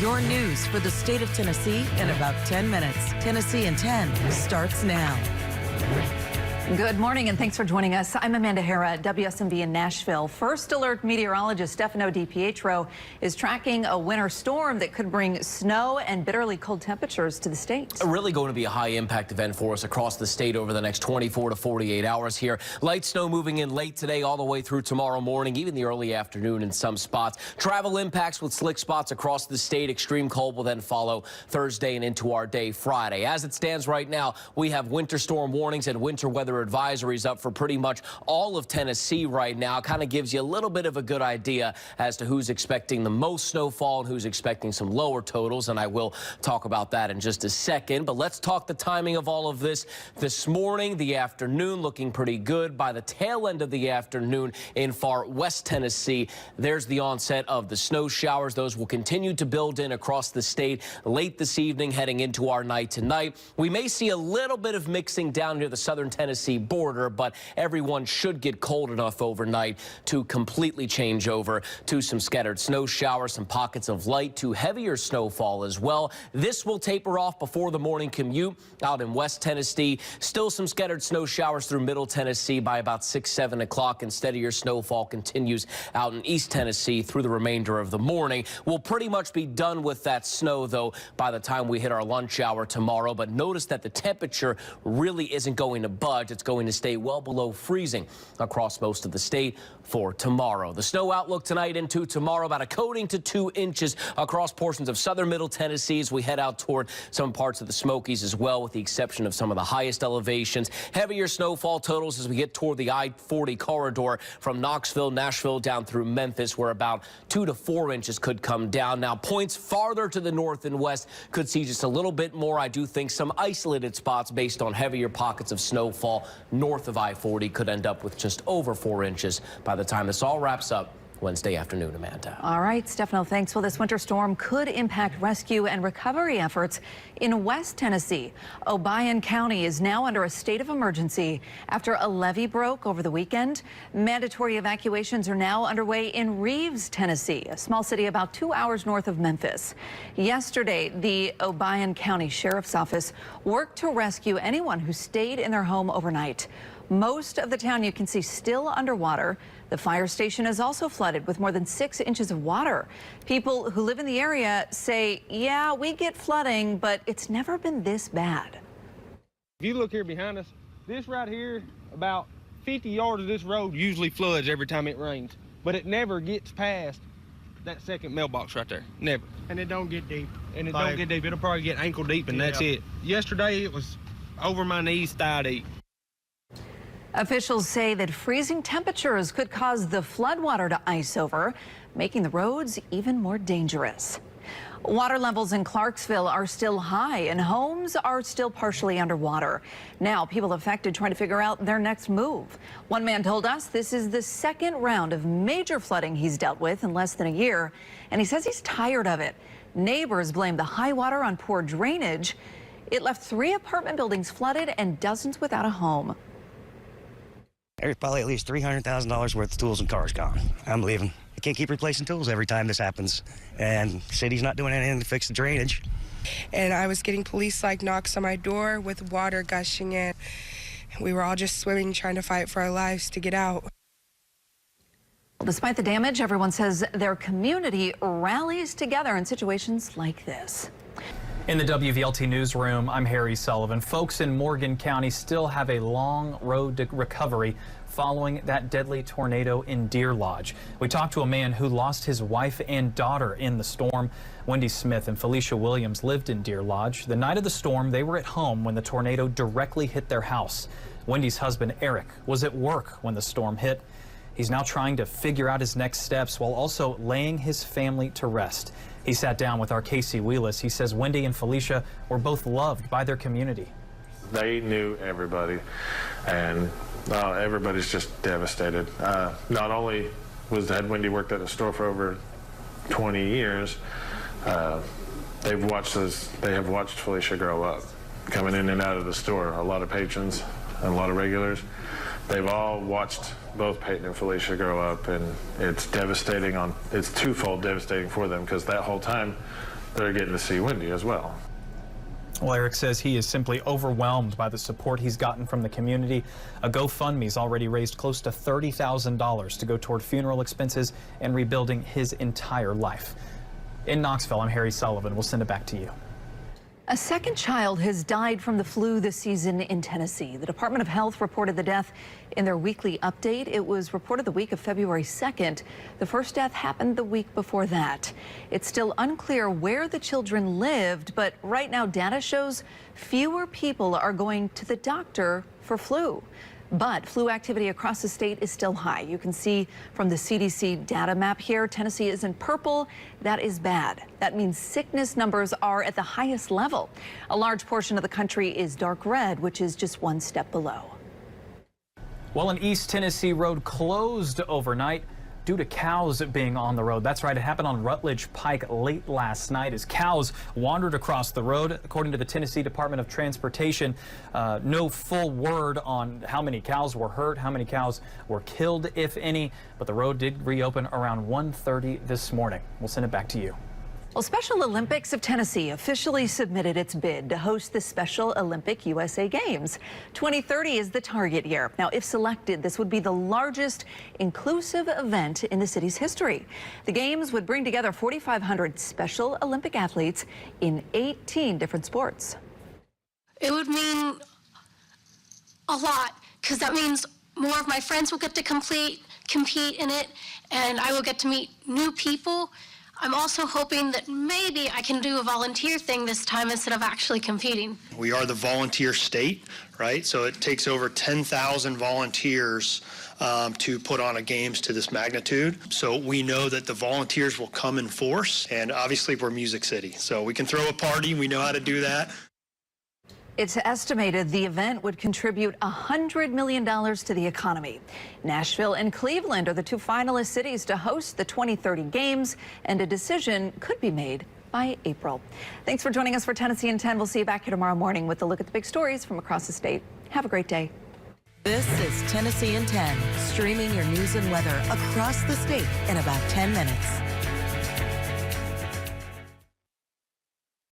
Your news for the state of Tennessee in about 10 minutes. Tennessee in 10 starts now. Good morning and thanks for joining us. I'm Amanda Hara at WSMV in Nashville. First Alert meteorologist Stefano DiPietro is tracking a winter storm that could bring snow and bitterly cold temperatures to the state. Really going to be a high impact event for us across the state over the next 24 to 48 hours here. Light snow moving in late today all the way through tomorrow morning, even the early afternoon in some spots. Travel impacts with slick spots across the state. Extreme cold will then follow Thursday and into our day Friday. As it stands right now, we have winter storm warnings and winter weather advisories up for pretty much all of Tennessee right now. Kind of gives you a little bit of a good idea as to who's expecting the most snowfall and who's expecting some lower totals, and I will talk about that in just a second. But let's talk the timing of all of this. This morning, the afternoon looking pretty good. By the tail end of the afternoon in far west Tennessee, there's the onset of the snow showers. Those will continue to build in across the state late this evening, heading into our night tonight. We may see a little bit of mixing down near the southern Tennessee border, but everyone should get cold enough overnight to completely change over to some scattered snow showers, some pockets of light to heavier snowfall as well. This will taper off before the morning commute out in West Tennessee. Still some scattered snow showers through Middle Tennessee by about 6, 7 o'clock, and steadier snowfall continues out in East Tennessee through the remainder of the morning. We'll pretty much be done with that snow, though, by the time we hit our lunch hour tomorrow. But notice that the temperature really isn't going to budge. It's going to stay well below freezing across most of the state for tomorrow. The snow outlook tonight into tomorrow, about a coating to 2 inches across portions of southern Middle Tennessee as we head out toward some parts of the Smokies as well, with the exception of some of the highest elevations. Heavier snowfall totals as we get toward the I-40 corridor from Knoxville, Nashville down through Memphis, where about 2 to 4 inches could come down. Now, points farther to the north and west could see just a little bit more. I do think some isolated spots based on heavier pockets of snowfall north of I-40 could end up with just over 4 inches by the time this all wraps up Wednesday afternoon, Amanda. All right, Stefano, thanks. Well, this winter storm could impact rescue and recovery efforts in West Tennessee. Obion County is now under a state of emergency after a levee broke over the weekend. Mandatory evacuations are now underway in Reeves, Tennessee, a small city about 2 hours north of Memphis. Yesterday, the Obion County Sheriff's Office worked to rescue anyone who stayed in their home overnight. Most of the town you can see still underwater. The fire station is also flooded with more than 6 inches of water. People who live in the area say, yeah, we get flooding, but it's never been this bad. If you look here behind us, this right here, about 50 yards of this road usually floods every time it rains, but it never gets past that second mailbox right there, never. And it don't get deep. And it don't get deep, it'll probably get ankle deep and that's it. Yesterday it was over my knees, thigh deep. Officials say that freezing temperatures could cause the floodwater to ice over, making the roads even more dangerous. Water levels in Clarksville are still high and homes are still partially underwater. Now people affected trying to figure out their next move. One man told us this is the second round of major flooding he's dealt with in less than a year, and he says he's tired of it. Neighbors blame the high water on poor drainage. It left 3 apartment buildings flooded and dozens without a home. There's probably at least $300,000 worth of tools and cars gone. I'm leaving. I can't keep replacing tools every time this happens. And the city's not doing anything to fix the drainage. And I was getting police knocks on my door with water gushing in. We were all just swimming, trying to fight for our lives to get out. Despite the damage, everyone says their community rallies together in situations like this. In the WVLT newsroom, I'm Harry Sullivan. Folks in Morgan County still have a long road to recovery following that deadly tornado in Deer Lodge. We talked to a man who lost his wife and daughter in the storm. Wendy Smith and Felicia Williams lived in Deer Lodge. The night of the storm, they were at home when the tornado directly hit their house. Wendy's husband, Eric, was at work when the storm hit. He's now trying to figure out his next steps while also laying his family to rest. He sat down with our Casey Wheelis. He says Wendy and Felicia were both loved by their community. They knew everybody, and everybody's just devastated. Not only had Wendy worked at a store for over 20 years, they have watched Felicia grow up, coming in and out of the store. A lot of patrons and a lot of regulars. They've all watched both Peyton and Felicia grow up, and it's devastating. It's twofold devastating for them, because that whole time they're getting to see Wendy as well. Well, Eric says he is simply overwhelmed by the support he's gotten from the community. A GoFundMe's already raised close to $30,000 to go toward funeral expenses and rebuilding his entire life. In Knoxville, I'm Harry Sullivan. We'll send it back to you. A second child has died from the flu this season in Tennessee. The Department of Health reported the death in their weekly update. It was reported the week of February 2nd. The first death happened the week before that. It's still unclear where the children lived, but right now data shows fewer people are going to the doctor for flu. But flu activity across the state is still high. You can see from the CDC data map here, Tennessee is in purple. That is bad. That means sickness numbers are at the highest level. A large portion of the country is dark red, which is just one step below. Well, an East Tennessee road closed overnight due to cows being on the road. That's right, it happened on Rutledge Pike late last night as cows wandered across the road. According to the Tennessee Department of Transportation, no full word on how many cows were hurt, how many cows were killed, if any, but the road did reopen around 1:30 this morning. We'll send it back to you. Well, Special Olympics of Tennessee officially submitted its bid to host the Special Olympic USA Games. 2030 is the target year. Now, if selected, this would be the largest inclusive event in the city's history. The Games would bring together 4,500 Special Olympic athletes in 18 different sports. It would mean a lot, because that means more of my friends will get to compete in it, and I will get to meet new people. I'm also hoping that maybe I can do a volunteer thing this time instead of actually competing. We are the volunteer state, right? So it takes over 10,000 volunteers to put on a games to this magnitude. So we know that the volunteers will come in force, and obviously we're Music City. So we can throw a party, we know how to do that. It's estimated the event would contribute $100 million to the economy. Nashville and Cleveland are the two finalist cities to host the 2030 Games, and a decision could be made by April. Thanks for joining us for Tennessee in 10. We'll see you back here tomorrow morning with a look at the big stories from across the state. Have a great day. This is Tennessee in 10, streaming your news and weather across the state in about 10 minutes.